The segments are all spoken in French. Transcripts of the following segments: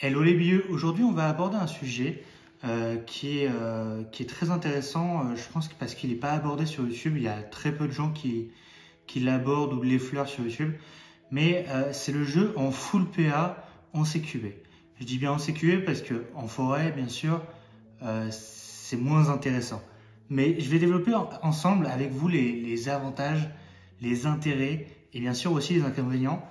Hello les bieux, aujourd'hui on va aborder un sujet qui est très intéressant, je pense que parce qu'il n'est pas abordé sur YouTube, il y a très peu de gens qui l'abordent ou l'effleurent sur YouTube, mais c'est le jeu en full PA en CQB. Je dis bien en CQB parce qu'en forêt, bien sûr, c'est moins intéressant. Mais je vais développer ensemble avec vous les avantages, les intérêts et bien sûr aussi les inconvénients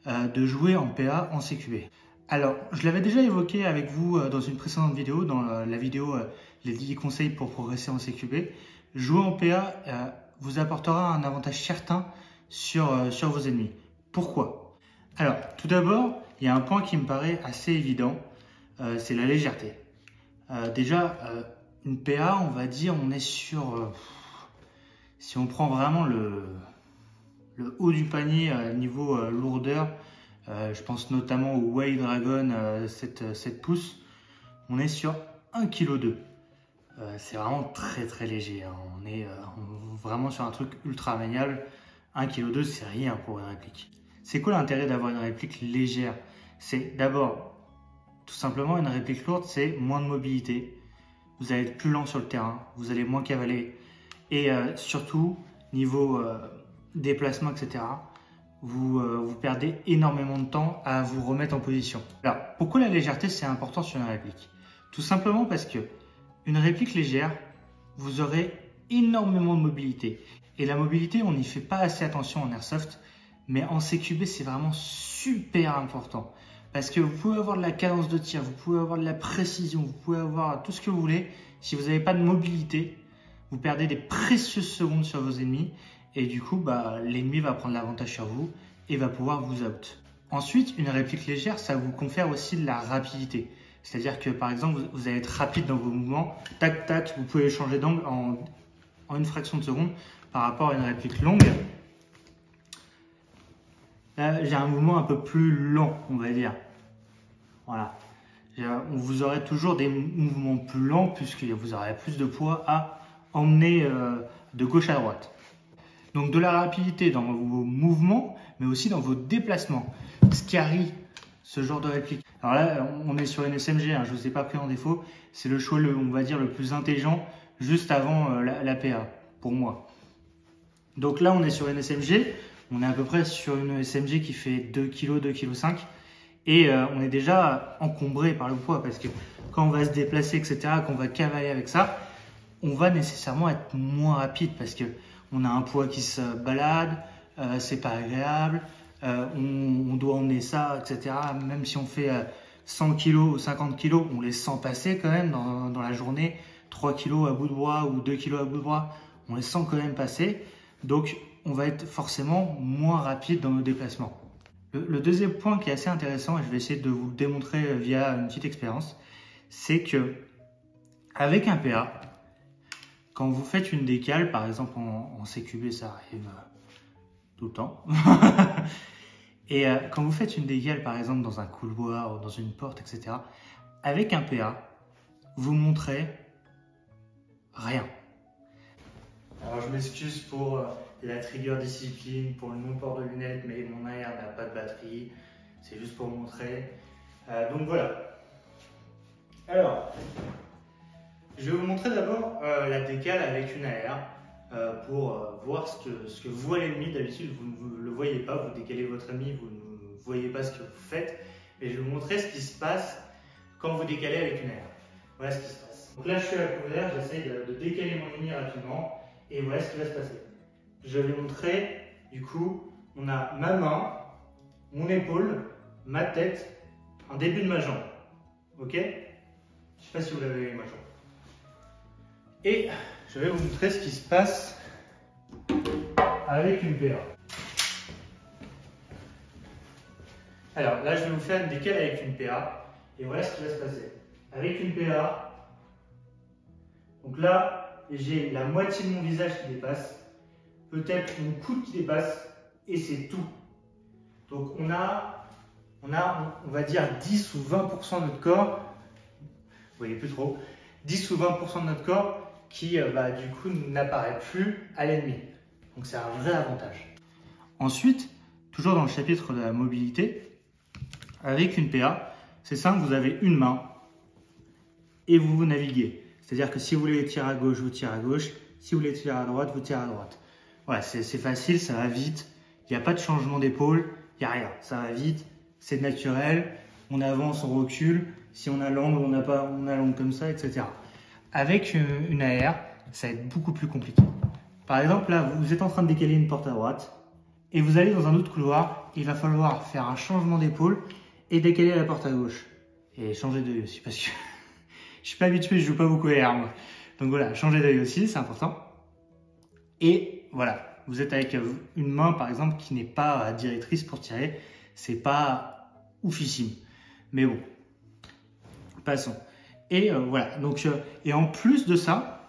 de jouer en PA en CQB. Alors, je l'avais déjà évoqué avec vous dans une précédente vidéo, dans la vidéo les 10 conseils pour progresser en CQB. Jouer en PA vous apportera un avantage certain sur vos ennemis. Pourquoi? Alors, tout d'abord, il y a un point qui me paraît assez évident, c'est la légèreté. Déjà, une PA, on va dire, on est sur... si on prend vraiment le haut du panier niveau lourdeur, je pense notamment au Way Dragon 7 pouces, on est sur 1,2 kg. C'est vraiment très léger, hein. On est vraiment sur un truc ultra maniable. 1,2 kg, c'est rien pour une réplique. C'est quoi l'intérêt d'avoir une réplique légère? C'est d'abord, tout simplement, une réplique lourde, c'est moins de mobilité. Vous allez être plus lent sur le terrain, vous allez moins cavaler. Et surtout, niveau déplacement, etc., vous perdez énormément de temps à vous remettre en position. Alors, pourquoi la légèreté, c'est important sur une réplique? Tout simplement parce que une réplique légère, vous aurez énormément de mobilité. Et la mobilité, on n'y fait pas assez attention en airsoft, mais en CQB, c'est vraiment super important. Parce que vous pouvez avoir de la cadence de tir, vous pouvez avoir de la précision, vous pouvez avoir tout ce que vous voulez. Si vous n'avez pas de mobilité, vous perdez des précieuses secondes sur vos ennemis. Et du coup, l'ennemi va prendre l'avantage sur vous et va pouvoir vous out. Ensuite, une réplique légère, ça vous confère aussi de la rapidité. C'est-à-dire que par exemple, vous allez être rapide dans vos mouvements. Tac, tac, vous pouvez changer d'angle en une fraction de seconde par rapport à une réplique longue. Là, j'ai un mouvement un peu plus lent, on va dire. Voilà. Vous aurez toujours des mouvements plus lents puisque vous aurez plus de poids à emmener de gauche à droite. Donc de la rapidité dans vos mouvements, mais aussi dans vos déplacements. Ce qui arrive, ce genre de réplique. Alors là, on est sur une SMG, hein, je ne vous ai pas pris en défaut. C'est le choix, on va dire, le plus intelligent, juste avant la PA, pour moi. Donc là, on est sur une SMG. On est à peu près sur une SMG qui fait 2 kg, 2,5 kg. Et on est déjà encombré par le poids, parce que quand on va se déplacer, etc., qu'on va cavaler avec ça, on va nécessairement être moins rapide, parce que on a un poids qui se balade, c'est pas agréable, on doit emmener ça, etc. Même si on fait 100 kg ou 50 kg, on les sent passer quand même dans la journée. 3 kg à bout de bras ou 2 kg à bout de bras, on les sent quand même passer. Donc on va être forcément moins rapide dans nos déplacements. Le deuxième point qui est assez intéressant, et je vais essayer de vous le démontrer via une petite expérience, c'est que avec un PA, quand vous faites une décale, par exemple en CQB, ça arrive tout le temps. Et quand vous faites une décale, par exemple dans un couloir ou dans une porte, etc., avec un PA, vous montrez rien. Alors je m'excuse pour la trigger discipline, pour le non-port de lunettes, mais mon AR n'a pas de batterie. C'est juste pour montrer. Donc voilà. Alors, je vais vous montrer d'abord la décale avec une AR pour voir ce que voit l'ennemi. D'habitude, vous ne le voyez pas, vous décalez votre ennemi, vous ne voyez pas ce que vous faites. Et je vais vous montrer ce qui se passe quand vous décalez avec une AR. Voilà ce qui se passe. Donc là, je suis à couvert, j'essaie de décaler mon ennemi rapidement et voilà ce qui va se passer. Je vais montrer, du coup, on a ma main, mon épaule, ma tête, un début de ma jambe. Ok? Je ne sais pas si vous l'avez avec ma jambe. Et je vais vous montrer ce qui se passe avec une PA. Alors là, je vais vous faire une décale avec une PA. Et voilà ce qui va se passer. Avec une PA, donc là, j'ai la moitié de mon visage qui dépasse, peut-être une coude qui dépasse, et c'est tout. Donc on va dire 10 ou 20% de notre corps, vous voyez plus trop, 10 ou 20% de notre corps qui du coup n'apparaît plus à l'ennemi. Donc c'est un vrai avantage. Ensuite, toujours dans le chapitre de la mobilité, avec une PA, C'est simple, vous avez une main et vous naviguez. C'est-à-dire que si vous voulez tirer à gauche, vous tirez à gauche. Si vous voulez tirer à droite, vous tirez à droite. Voilà, c'est facile, ça va vite. Il n'y a pas de changement d'épaule, il n'y a rien. Ça va vite, c'est naturel. On avance, on recule. Si on a l'angle, on a l'angle comme ça, etc. Avec une AR, ça va être beaucoup plus compliqué. Par exemple, là, vous êtes en train de décaler une porte à droite et vous allez dans un autre couloir. Il va falloir faire un changement d'épaule et décaler la porte à gauche. Et changer d'œil aussi, parce que je suis pas habitué, je joue pas beaucoup AR, moi. Donc voilà, changer d'œil aussi, c'est important. Et voilà, vous êtes avec une main, par exemple, qui n'est pas directrice pour tirer. C'est pas oufissime. Mais bon, passons. Et voilà, donc, et en plus de ça,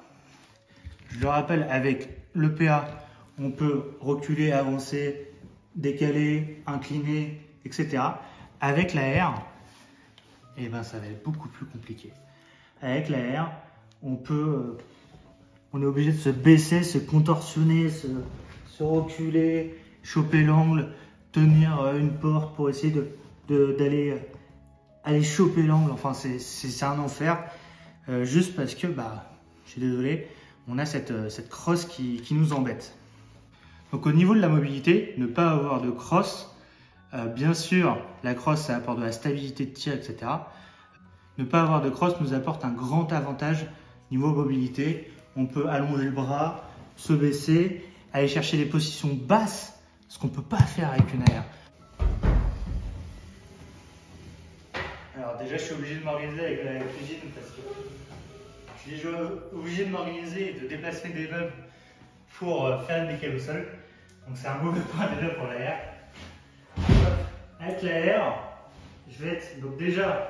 je le rappelle, avec le PA, on peut reculer, avancer, décaler, incliner, etc. Avec la R, eh ben, ça va être beaucoup plus compliqué. Avec la R, on est obligé de se baisser, se contorsionner, se reculer, choper l'angle, tenir une porte pour essayer d'aller choper l'angle. Enfin, c'est un enfer. Juste parce que, je suis désolé, on a cette crosse qui nous embête. Donc au niveau de la mobilité, ne pas avoir de crosse, bien sûr, la crosse, ça apporte de la stabilité de tir, etc. Ne pas avoir de crosse nous apporte un grand avantage niveau mobilité. On peut allonger le bras, se baisser, aller chercher des positions basses, ce qu'on ne peut pas faire avec une AR. Alors déjà, je suis obligé de m'organiser avec la cuisine parce que je suis déjà obligé de m'organiser et de déplacer des meubles pour faire une décale au sol. Donc c'est un mauvais point déjà pour l'AR. Avec l'AR, je vais être... Donc déjà,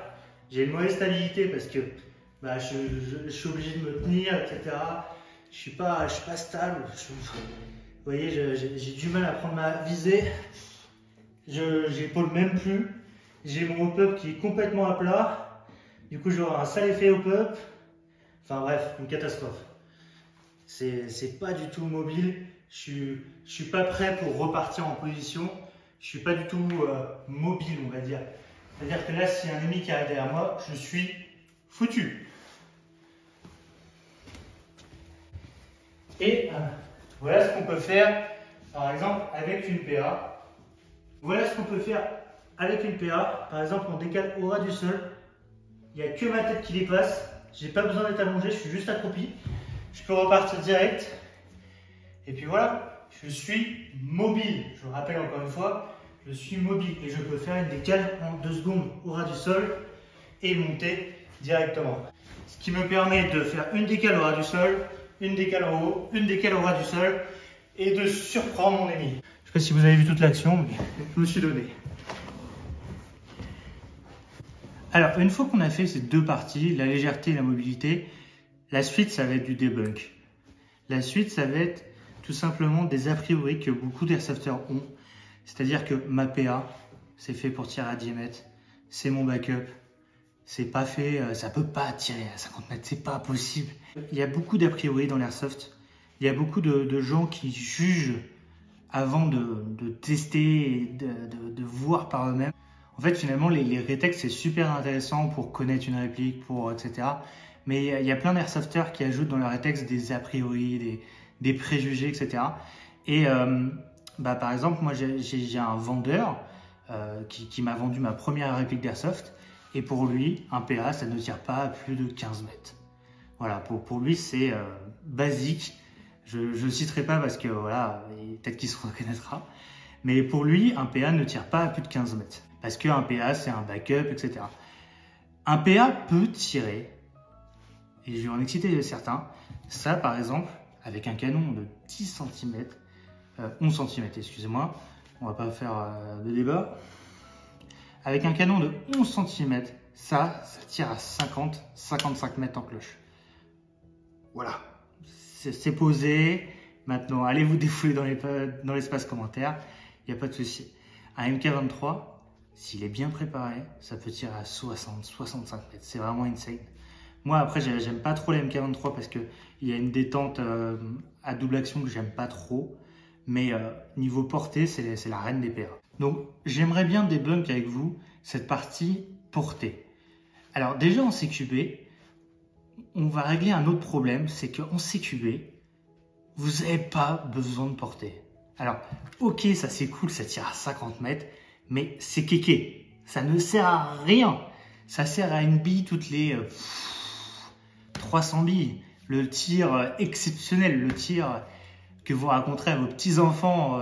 j'ai une mauvaise stabilité parce que je suis obligé de me tenir, etc. Je suis pas stable. Vous voyez, j'ai du mal à prendre ma visée. J'épaule même plus. J'ai mon hop-up qui est complètement à plat. Du coup, j'aurai un sale effet hop-up. Enfin bref, une catastrophe. C'est pas du tout mobile. Je suis pas prêt pour repartir en position. Je suis pas du tout mobile, on va dire. C'est-à-dire que là, s'il y a un ennemi qui arrive derrière moi, je suis foutu. Et voilà ce qu'on peut faire, par exemple, avec une PA. Voilà ce qu'on peut faire avec une PA. Par exemple, on décale au ras du sol. Il n'y a que ma tête qui dépasse. J'ai pas besoin d'être allongé, je suis juste accroupi. Je peux repartir direct. Et puis voilà, je suis mobile. Je vous rappelle encore une fois, je suis mobile et je peux faire une décale en 2 secondes au ras du sol et monter directement. Ce qui me permet de faire une décale au ras du sol, une décale en haut, une décale au ras du sol et de surprendre mon ennemi. Je ne sais pas si vous avez vu toute l'action, mais je me suis donné. Alors, une fois qu'on a fait ces deux parties, la légèreté et la mobilité, la suite, ça va être du debunk. La suite, ça va être tout simplement des a priori que beaucoup d'airsofters ont. C'est-à-dire que ma PA, c'est fait pour tirer à 10 mètres, c'est mon backup, c'est pas fait, ça peut pas tirer à 50 mètres, c'est pas possible. Il y a beaucoup d'a priori dans l'airsoft. Il y a beaucoup de gens qui jugent avant de tester et de voir par eux-mêmes. En fait, finalement, les rétex, c'est super intéressant pour connaître une réplique, etc. Mais il y a plein d'airsofters qui ajoutent dans leur rétex des a priori, des préjugés, etc. Et par exemple, moi, j'ai un vendeur qui m'a vendu ma première réplique d'airsoft. Et pour lui, un PA, ça ne tire pas à plus de 15 mètres. Voilà, pour lui, c'est basique. Je ne citerai pas parce que voilà, peut-être qu'il se reconnaîtra. Mais pour lui, un PA ne tire pas à plus de 15 mètres. Parce qu'un PA, c'est un backup, etc. Un PA peut tirer, et je vais en exciter certains, ça par exemple, avec un canon de 10 cm, 11 cm, excusez-moi, on va pas faire de débat. Avec un canon de 11 cm, ça tire à 50-55 mètres en cloche. Voilà, c'est posé. Maintenant, allez vous défouler dans l'espace commentaire, il n'y a pas de souci. Un MK23, s'il est bien préparé, ça peut tirer à 60-65 mètres. C'est vraiment insane. Moi, après, j'aime pas trop les MK23 parce qu'il y a une détente à double action que j'aime pas trop. Mais niveau portée, c'est la reine des PA. Donc, j'aimerais bien débunk avec vous cette partie porter. Alors déjà en CQB, on va régler un autre problème, c'est qu'en CQB, vous n'avez pas besoin de porter. Alors, ok, ça c'est cool, ça tire à 50 mètres, mais c'est kéké. Ça ne sert à rien. Ça sert à une bille toutes les 300 billes. Le tir exceptionnel, le tir que vous raconterez à vos petits-enfants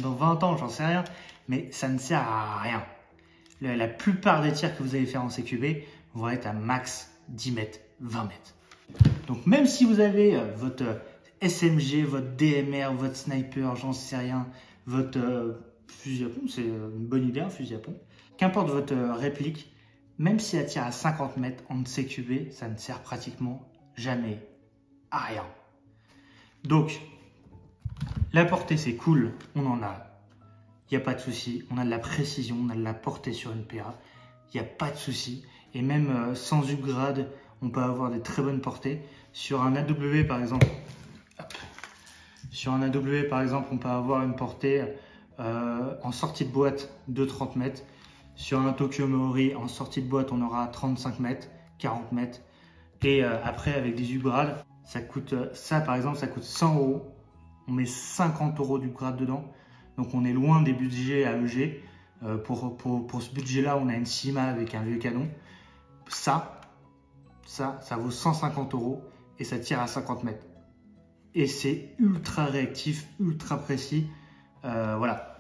dans 20 ans, j'en sais rien. Mais ça ne sert à rien. La plupart des tirs que vous allez faire en CQB vont être à max 10 mètres, 20 mètres. Donc même si vous avez votre SMG, votre DMR, votre sniper, j'en sais rien, votre fusil à pompe, c'est une bonne idée, un fusil à pompe. Qu'importe votre réplique, même si elle tire à 50 mètres en CQB, ça ne sert pratiquement jamais à rien. Donc, la portée c'est cool, on en a, il n'y a pas de souci, on a de la précision, on a de la portée sur une PA, il n'y a pas de souci. Et même sans upgrade, on peut avoir des très bonnes portées. Sur un AW par exemple, on peut avoir une portée en sortie de boîte de 30 mètres. Sur un Tokyo Maori, en sortie de boîte, on aura 35 mètres, 40 mètres. Et après, avec des upgrades, ça par exemple, ça coûte 100 €. On met 50 € d'upgrade dedans. Donc on est loin des budgets AEG. Pour ce budget-là, on a une Cima avec un vieux canon. Ça vaut 150 € et ça tire à 50 mètres. Et c'est ultra réactif, ultra précis. Voilà.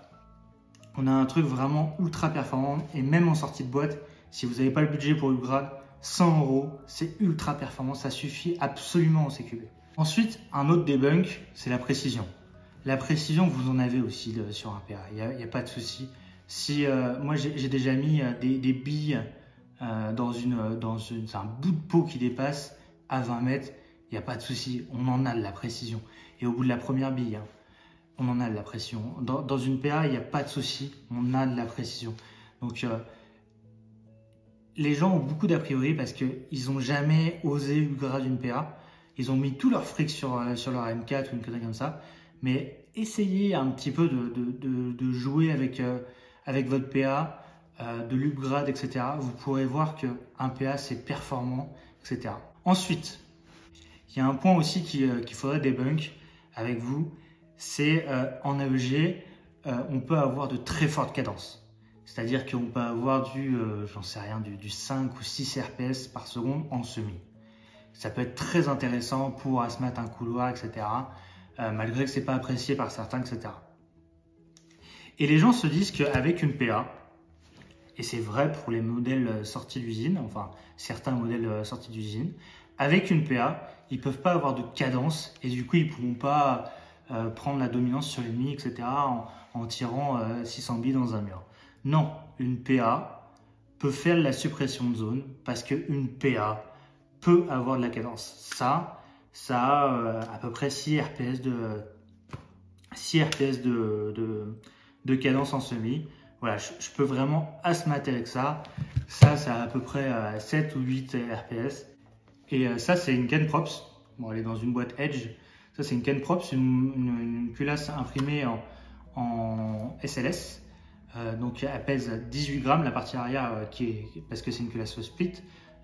On a un truc vraiment ultra performant et même en sortie de boîte, si vous n'avez pas le budget pour upgrade, 100 €, c'est ultra performant, ça suffit absolument en CQB. Ensuite, un autre debunk, c'est la précision. La précision, vous en avez aussi sur un PA, il n'y a pas de souci. Si moi j'ai déjà mis des billes dans un bout de peau qui dépasse à 20 mètres, il n'y a pas de souci, on en a de la précision. Et au bout de la première bille, on en a de la précision. Dans une PA, il n'y a pas de souci, on a de la précision. Donc, les gens ont beaucoup d'a priori parce qu'ils n'ont jamais osé upgrade une PA. Ils ont mis tout leur fric sur leur M4 ou une connerie comme ça. Mais essayez un petit peu de jouer avec votre PA, de l'upgrade, etc. Vous pourrez voir qu'un PA, c'est performant, etc. Ensuite, il y a un point aussi qu'il faudrait debunk avec vous. C'est en AEG, on peut avoir de très fortes cadences. C'est-à-dire qu'on peut avoir j'en sais rien, du 5 ou 6 RPS par seconde en semi. Ça peut être très intéressant pour asmat un couloir, etc. Malgré que ce n'est pas apprécié par certains, etc. Et les gens se disent qu'avec une PA, et c'est vrai pour les modèles sortis d'usine, enfin certains modèles sortis d'usine, avec une PA, ils ne peuvent pas avoir de cadence et du coup ils ne pourront pas prendre la dominance sur l'ennemi, etc. en tirant 600 billes dans un mur. Non, une PA peut faire de la suppression de zone parce qu'une PA peut avoir de la cadence. Ça a à peu près 6 RPS de cadence en semi. Voilà, je peux vraiment asmater avec ça. Ça a à peu près 7 ou 8 RPS. Et ça, c'est une Ken Props. Bon, elle est dans une boîte Edge. Ça, c'est une Ken Props, une culasse imprimée en SLS. Donc, elle pèse 18 grammes. La partie arrière, parce que c'est une culasse split,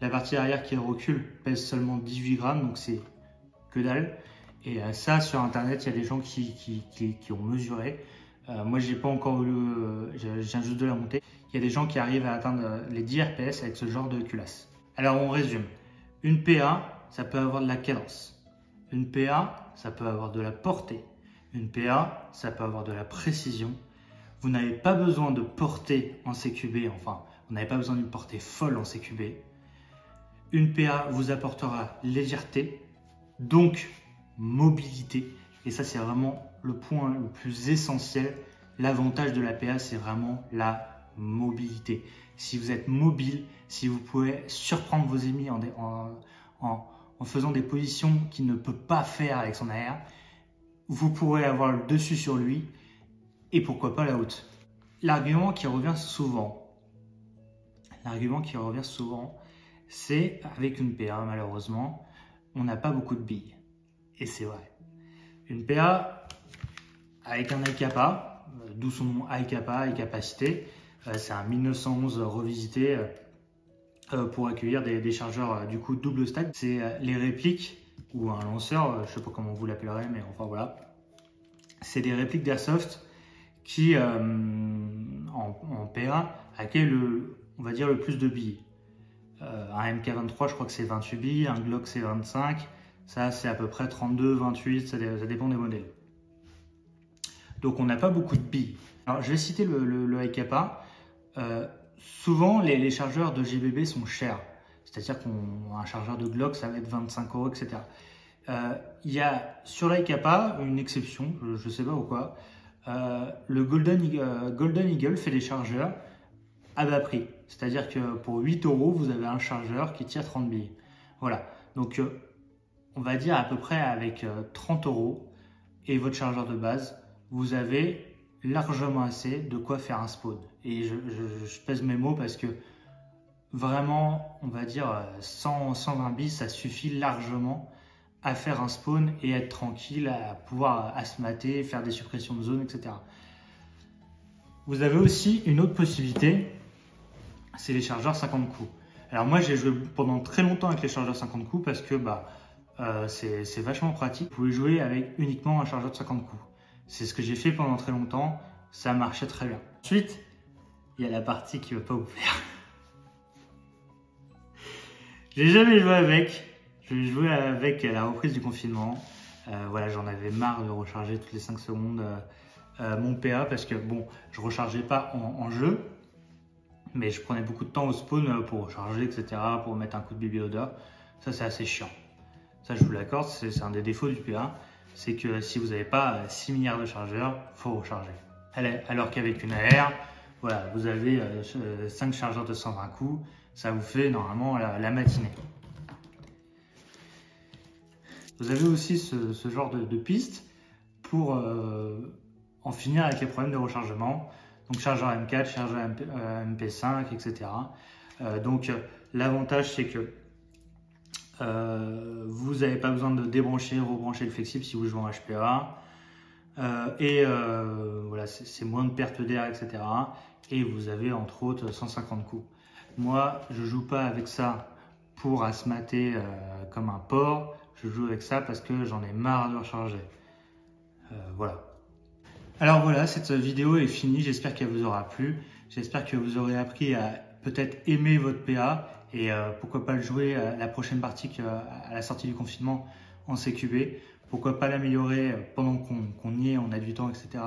la partie arrière qui recule pèse seulement 18 grammes. Donc, c'est que dalle. Et ça, sur Internet, il y a des gens qui ont mesuré. Moi, j'ai pas encore eu je viens juste de la monter. Il y a des gens qui arrivent à atteindre les 10 RPS avec ce genre de culasse. Alors, on résume. Une PA, ça peut avoir de la cadence. Une PA, ça peut avoir de la portée. Une PA, ça peut avoir de la précision. Vous n'avez pas besoin de portée en CQB, enfin, vous n'avez pas besoin d'une portée folle en CQB. Une PA vous apportera légèreté, donc mobilité. Et ça, c'est vraiment le point le plus essentiel. L'avantage de la PA, c'est vraiment la mobilité. Si vous êtes mobile, si vous pouvez surprendre vos ennemis en faisant des positions qu'il ne peut pas faire avec son AR, vous pourrez avoir le dessus sur lui et pourquoi pas la haute. L'argument qui revient souvent, c'est avec une PA, malheureusement, on n'a pas beaucoup de billes. Et c'est vrai. Une PA avec un high kappa, d'où son nom high kappa, high capacité, c'est un 1911 revisité. pour accueillir des chargeurs du coup double stack. C'est les répliques ou un lanceur, je sais pas comment vous l'appellerez, mais enfin voilà. C'est des répliques d'Airsoft qui en PA accueillent on va dire le plus de billes. Un MK23 je crois que c'est 28 billes, un Glock c'est 25, ça c'est à peu près 32, 28, ça dépend des modèles. Donc on n'a pas beaucoup de billes. Alors je vais citer le iCapa. Souvent les chargeurs de GBB sont chers, c'est-à-dire qu'un chargeur de Glock ça va être 25 €, etc. Il y a sur l'iCapa une exception, je ne sais pas pourquoi. Le Golden Eagle fait des chargeurs à bas prix, c'est-à-dire que pour 8 € vous avez un chargeur qui tire 30 billes. Voilà, donc on va dire à peu près avec 30 € et votre chargeur de base, vous avez largement assez de quoi faire un spawn. Et je pèse mes mots parce que vraiment, on va dire 120 billes, ça suffit largement à faire un spawn et être tranquille, à pouvoir asmater, faire des suppressions de zone, etc. Vous avez aussi une autre possibilité, c'est les chargeurs 50 coups. Alors moi j'ai joué pendant très longtemps avec les chargeurs 50 coups parce que c'est vachement pratique. Vous pouvez jouer avec uniquement un chargeur de 50 coups. C'est ce que j'ai fait pendant très longtemps, ça marchait très bien. Ensuite, il y a la partie qui ne va pas vous plaire. J'ai jamais joué avec. Je jouais avec à la reprise du confinement. Voilà, j'en avais marre de recharger toutes les 5 secondes mon PA parce que bon, je rechargeais pas en jeu, mais je prenais beaucoup de temps au spawn pour recharger, etc., pour mettre un coup de bibi-odeur. Ça, c'est assez chiant. Ça, je vous l'accorde, c'est un des défauts du PA. C'est que si vous n'avez pas 6 milliards de chargeurs, il faut recharger. Alors qu'avec une AR, voilà, vous avez 5 chargeurs de 120 coups, ça vous fait normalement la matinée. Vous avez aussi ce genre de piste pour en finir avec les problèmes de rechargement. Donc chargeur M4, chargeur MP5, etc. Donc l'avantage c'est que vous n'avez pas besoin de débrancher, rebrancher le flexible si vous jouez en HPA. Voilà, c'est moins de perte d'air, etc. Et vous avez entre autres 150 coups. Moi, je joue pas avec ça pour asmater comme un porc. Je joue avec ça parce que j'en ai marre de recharger. Voilà. Alors voilà, cette vidéo est finie. J'espère qu'elle vous aura plu. J'espère que vous aurez appris à peut-être aimer votre PA et pourquoi pas le jouer à la prochaine partie à la sortie du confinement en CQB. Pourquoi pas l'améliorer pendant qu'on y est, on a du temps, etc.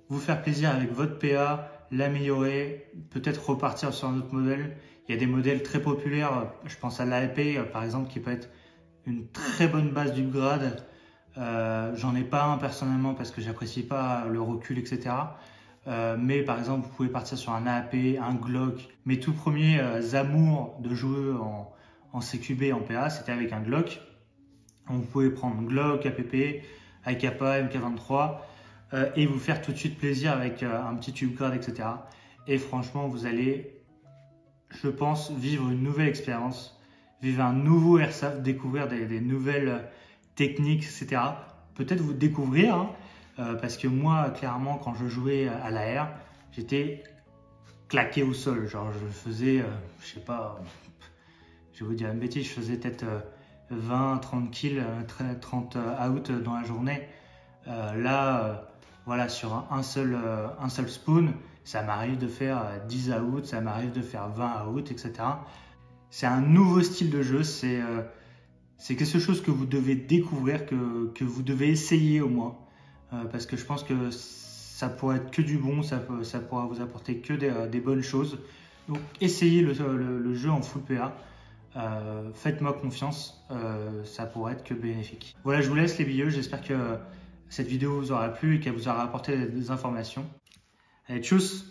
Vous faire plaisir avec votre PA, l'améliorer, peut-être repartir sur un autre modèle. Il y a des modèles très populaires, je pense à l'AEP par exemple, qui peut être une très bonne base d'upgrade. J'en ai pas un personnellement parce que j'apprécie pas le recul, etc. Mais par exemple, vous pouvez partir sur un AAP, un Glock. Mes tout premiers amours de jouer en CQB, en PA, c'était avec un Glock. Donc, vous pouvez prendre Glock, APP, iCapa, MK23 et vous faire tout de suite plaisir avec un petit upgrade, etc. Et franchement, vous allez, je pense, vivre une nouvelle expérience, vivre un nouveau airsoft, découvrir des nouvelles techniques, etc. Peut-être vous découvrir, hein, parce que moi, clairement, quand je jouais à l'AR, j'étais claqué au sol. Genre, je faisais, je sais pas, je vais vous dire une bêtise, je faisais peut-être 20, 30 kills, 30 out dans la journée. Voilà, sur un seul spawn, ça m'arrive de faire 10 out, ça m'arrive de faire 20 out, etc. C'est un nouveau style de jeu, c'est quelque chose que vous devez découvrir, que vous devez essayer au moins. Parce que je pense que ça pourrait être que du bon, ça pourra vous apporter que des bonnes choses. Donc essayez le jeu en full PA. Faites-moi confiance, ça pourrait être que bénéfique. Voilà, je vous laisse les billeux, j'espère que cette vidéo vous aura plu et qu'elle vous aura apporté des informations. Allez, tchuss!